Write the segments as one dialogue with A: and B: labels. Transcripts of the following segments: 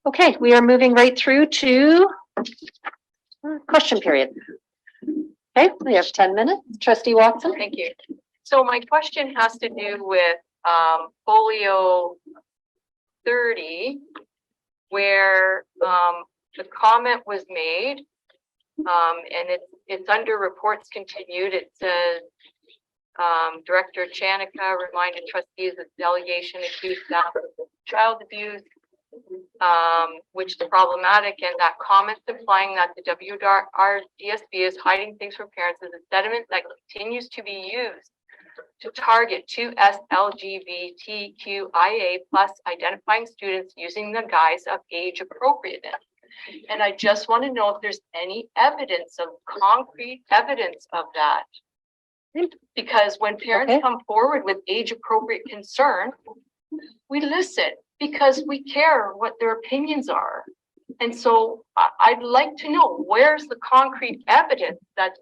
A: Okay, we are moving right through to question period. Okay, we have 10 minutes. Trustee Watson.
B: Thank you. So my question has to do with folio 30, where the comment was made, and it's under reports continued. It says, Director Chanicka reminded trustees of delegation accused staff of child abuse, which is problematic, and that comments implying that the WRDSB is hiding things from parents is a sentiment that continues to be used to target 2S LGBTQIA plus identifying students using the guise of age appropriateness. And I just want to know if there's any evidence of concrete evidence of that. Because when parents come forward with age appropriate concern, we listen because we care what their opinions are. And so I'd like to know, where's the concrete evidence that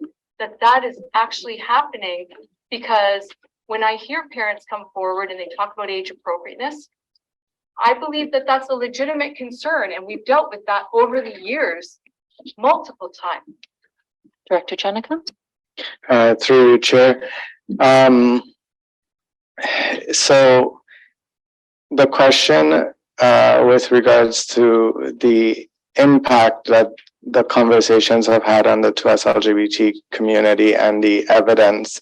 B: is actually happening? Because when I hear parents come forward and they talk about age appropriateness, I believe that that's a legitimate concern, and we've dealt with that over the years multiple times.
A: Director Chanicka.
C: Through you, Chair. So the question with regards to the impact that the conversations have had on the 2S LGBT community and the evidence.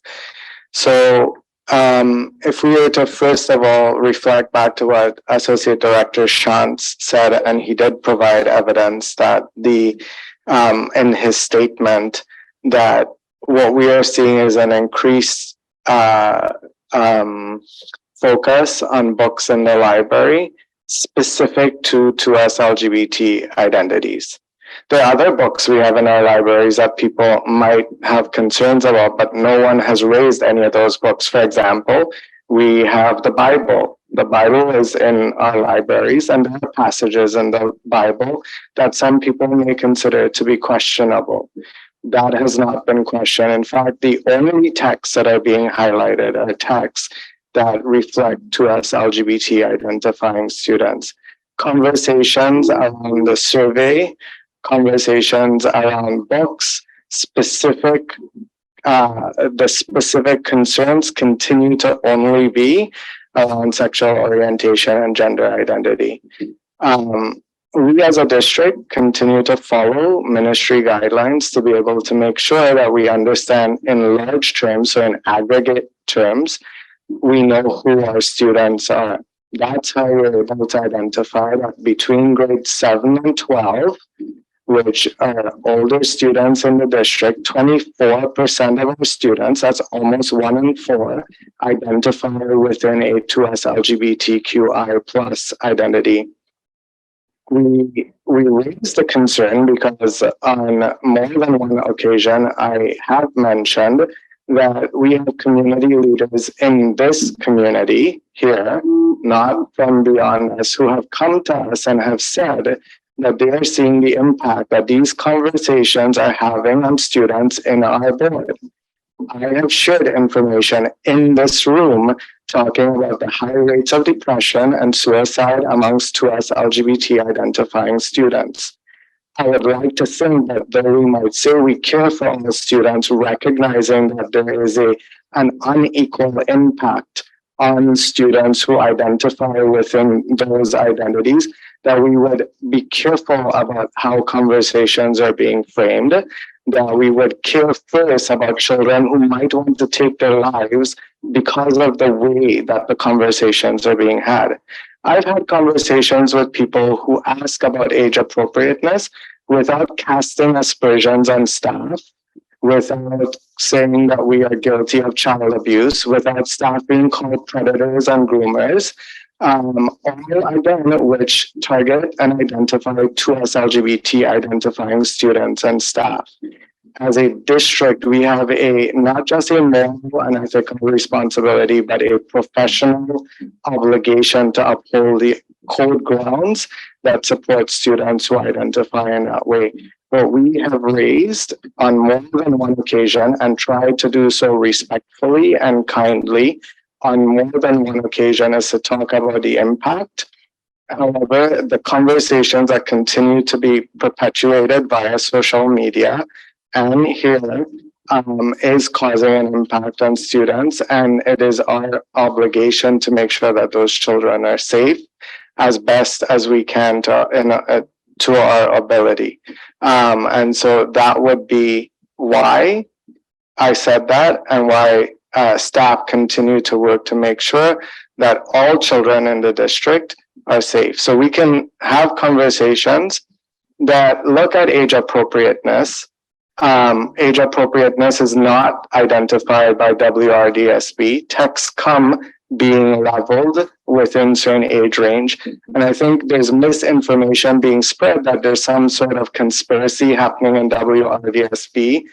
C: So if we were to first of all reflect back to what Associate Director Shantz said, and he did provide evidence that in his statement that what we are seeing is an increased focus on books in the library specific to 2S LGBT identities. There are other books we have in our libraries that people might have concerns about, but no one has raised any of those books. For example, we have the Bible. The Bible is in our libraries, and there are passages in the Bible that some people may consider to be questionable. That has not been questioned. In fact, the only texts that are being highlighted are texts that reflect 2S LGBT identifying students. Conversations around the survey, conversations around books, the specific concerns continue to only be around sexual orientation and gender identity. We as a district continue to follow ministry guidelines to be able to make sure that we understand in large terms, so in aggregate terms, we know who our students are. That's how we're able to identify that between grades 7 and 12, which are older students in the district, 24% of our students, that's almost 1 in 4, identify within a 2S LGBTQI plus identity. We raised the concern because on more than one occasion, I have mentioned that we have community leaders in this community here, not from beyond us, who have come to us and have said that they are seeing the impact that these conversations are having on students in our board. I have shared information in this room talking about the high rates of depression and suicide amongst 2S LGBT identifying students. I would like to think that though we might say we care for all students, recognizing that there is an unequal impact on students who identify within those identities, that we would be careful about how conversations are being framed, that we would care first about children who might want to take their lives because of the way that the conversations are being had. I've had conversations with people who ask about age appropriateness without casting aspersions on staff, without saying that we are guilty of child abuse, without staff being called predators and groomers, all again which target and identify 2S LGBT identifying students and staff. As a district, we have not just a moral and ethical responsibility, but a professional obligation to uphold the code grounds that support students who identify in that way. What we have raised on more than one occasion and tried to do so respectfully and kindly on more than one occasion is to talk about the impact However, the conversations that continue to be perpetuated via social media and here is causing an impact on students, and it is our obligation to make sure that those children are safe as best as we can to our ability. And so that would be why I said that, and why staff continue to work to make sure that all children in the district are safe. So we can have conversations that look at age appropriateness. Age appropriateness is not identified by WRDSB. Texts come being leveled within certain age range. And I think there's misinformation being spread that there's some sort of conspiracy happening in WRDSB.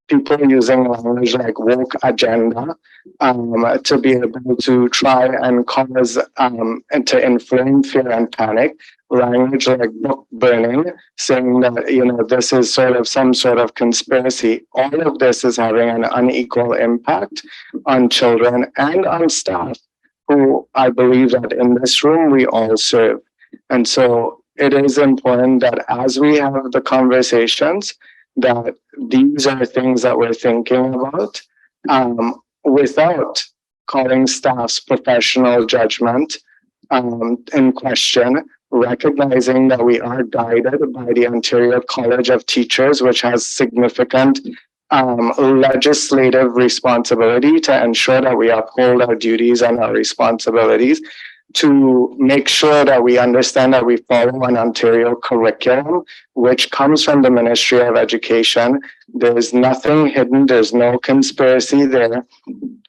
C: People using language like woke agenda to be able to try and cause and to inflame fear and panic. Language like book burning, saying that this is sort of some sort of conspiracy. All of this is having an unequal impact on children and on staff, who I believe that in this room we all serve. And so it is important that as we have the conversations, that these are things that we're thinking about without calling staff's professional judgment in question, recognizing that we are guided by the Ontario College of Teachers, which has significant legislative responsibility to ensure that we uphold our duties and our responsibilities, to make sure that we understand that we follow an Ontario curriculum, which comes from the Ministry of Education. There's nothing hidden, there's no conspiracy there,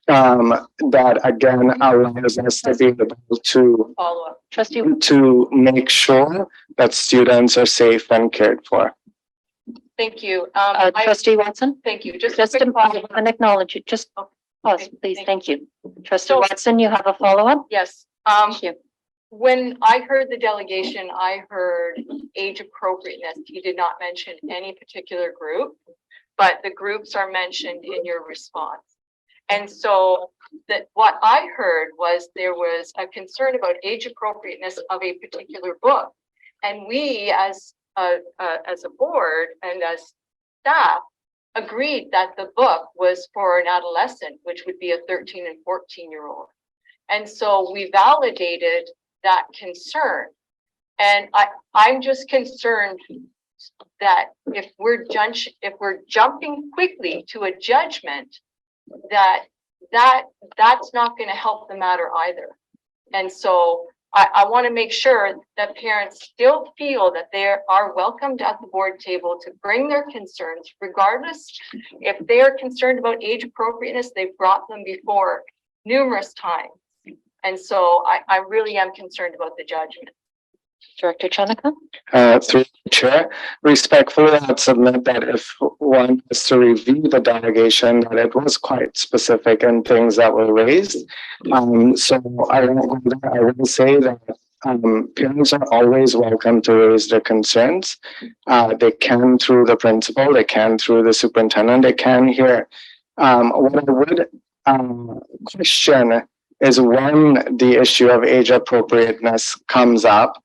C: that again allows us to be able to
B: Follow up.
A: Trustee,
C: to make sure that students are safe and cared for.
B: Thank you.
A: Trustee Watson,
B: Thank you. Just
A: just
B: a quick follow-up.
A: and acknowledge it. Just pause,
B: Okay,
A: please.
B: thank
A: Thank you. Trustee
B: So-
A: Watson, you have a follow-up?
B: Yes.
A: Thank you.
B: When I heard the delegation, I heard age appropriateness. You did not mention any particular group, but the groups are mentioned in your response. And so that what I heard was there was a concern about age appropriateness of a particular book. And we as a board and as staff agreed that the book was for an adolescent, which would be a 13 and 14-year-old. And so we validated that concern. And I'm just concerned that if we're jumping quickly to a judgment, that's not going to help the matter either. And so I want to make sure that parents still feel that they are welcomed at the board table to bring their concerns, regardless if they are concerned about age appropriateness. They've brought them before numerous times. And so I really am concerned about the judgment.
A: Director Chanicka?
C: Through the chair, respectfully, I'd submit that if one was to review the delegation, that it was quite specific in things that were raised. So I will say that parents are always welcome to raise their concerns. They can through the principal, they can through the superintendent, they can here. What I would question is when the issue of age appropriateness comes up,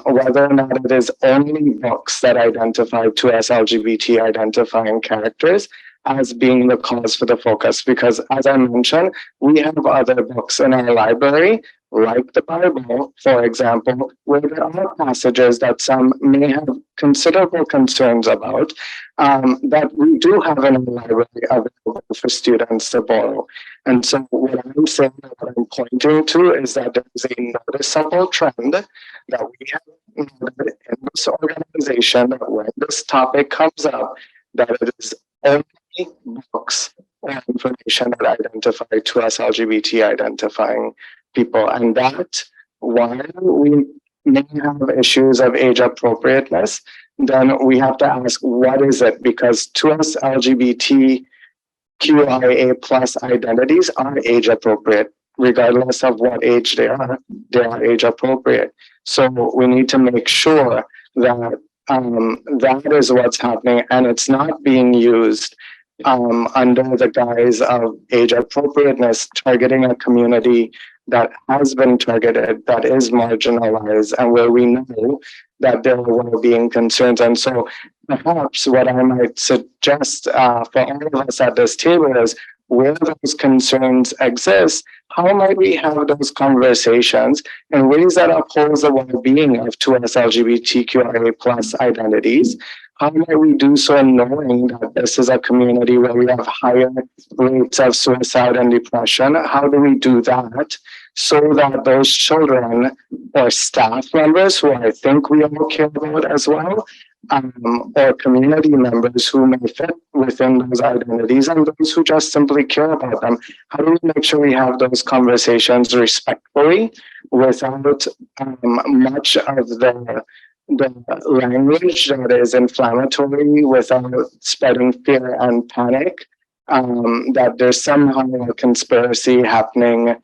C: whether or not it is only books that identify to us LGBT identifying characters as being the cause for the focus. Because as I mentioned, we have other books in our library, like the Bible, for example, where there are passages that some may have considerable concerns about, that we do have in our library available for students to borrow. And so what I'm saying, what I'm pointing to is that there is a noticeable trend that we have noted in this organization, that when this topic comes up, that it is only books and information that identify to us LGBT identifying people. And that, while we may have issues of age appropriateness, then we have to ask, what is it? Because to us, LGBTQIA plus identities are age appropriate, regardless of what age they are age appropriate. So we need to make sure that that is what's happening, and it's not being used under the guise of age appropriateness, targeting a community that has been targeted, that is marginalized, and where we know that there are well-being concerns. And so perhaps what I might suggest for all of us at this table is, where those concerns exist, how might we have those conversations in ways that uphold the well-being of 2S LGBTQIA plus identities? How might we do so knowing that this is a community where we have higher rates of suicide and depression? How do we do that so that those children or staff members, who I think we all care about as well, or community members who may fit within those identities, and those who just simply care about them, how do we make sure we have those conversations respectfully without much of the language that is inflammatory, without spreading fear and panic, that there's somehow a conspiracy happening,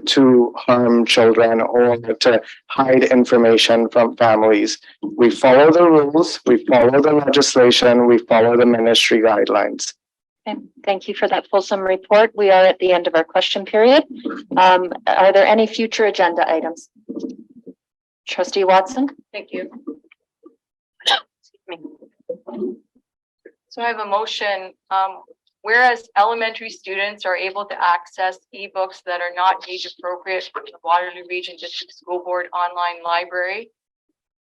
C: to harm children or to hide information from families. We follow the rules, we follow the legislation, we follow the ministry guidelines.
A: Okay, thank you for that fulsome report. We are at the end of our question period. Are there any future agenda items? Trustee Watson?
B: Thank you. So I have a motion, whereas elementary students are able to access ebooks that are not age appropriate from the Waterloo Region District School Board online library,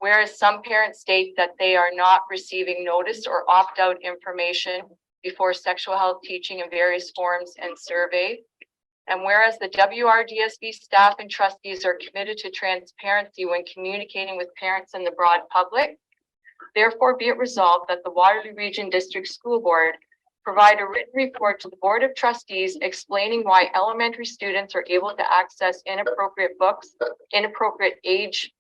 B: whereas some parents state that they are not receiving notice or opt-out information before sexual health teaching in various forms and survey, and whereas the WRDSB staff and trustees are committed to transparency when communicating with parents and the broad public, therefore be it resolved that the Waterloo Region District School Board provide a written report to the Board of Trustees explaining why elementary students are able to access inappropriate age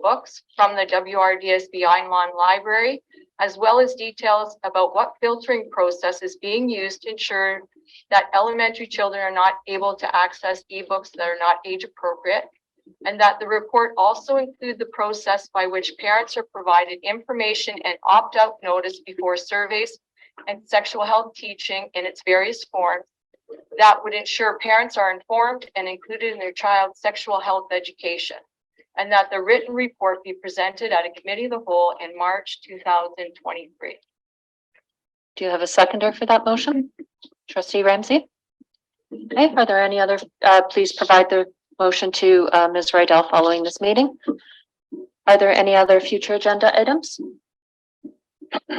B: books from the WRDSB online library, as well as details about what filtering process is being used to ensure that elementary children are not able to access ebooks that are not age appropriate, and that the report also include the process by which parents are provided information and opt-out notice before surveys and sexual health teaching in its various forms that would ensure parents are informed and included in their child's sexual health education, and that the written report be presented at a committee of the whole in March 2023.
A: Do you have a seconder for that motion? Trustee Ramsey? Okay, are there any other, please provide the motion to Ms. Rydell following this meeting. Are there any other future agenda items?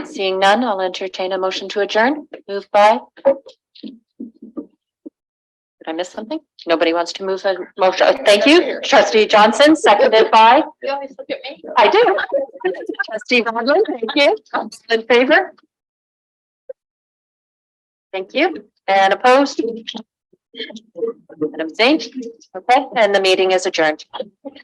A: Seeing none, I'll entertain a motion to adjourn. Moved by. Did I miss something? Nobody wants to move a motion. Thank you. Trustee Johnson, seconded by.
B: You always look at me.
A: I do. Trustee Rodlin, thank you. In favor? Thank you. And opposed? And abstained? Okay, and the meeting is adjourned.